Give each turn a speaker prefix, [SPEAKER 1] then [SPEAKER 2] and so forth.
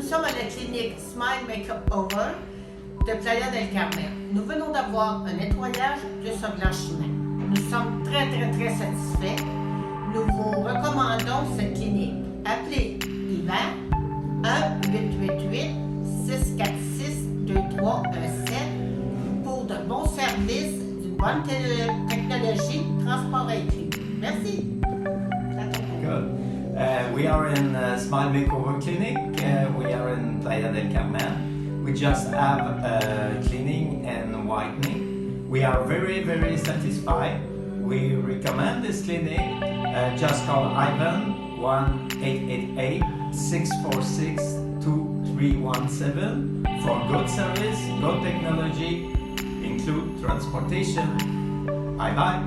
[SPEAKER 1] sommes à la clinique Smile Makeover de Playa del Carmen. Nous venons d'avoir un nettoyage plus un blanchiment. Nous sommes très satisfaits. Nous vous recommandons cette clinique. Appelez Yvan 1-888-646-2317 pour de bons services, d'une bonne technologie, transport inclus. Merci.
[SPEAKER 2] Good. We are in Smile Makeover Clinic. We are in Playa del Carmen. We just have cleaning and whitening. We are very satisfied. We recommend this clinic. Just call Ivan 1-888-646-2317 for good service, good technology, include transportation. Bye bye.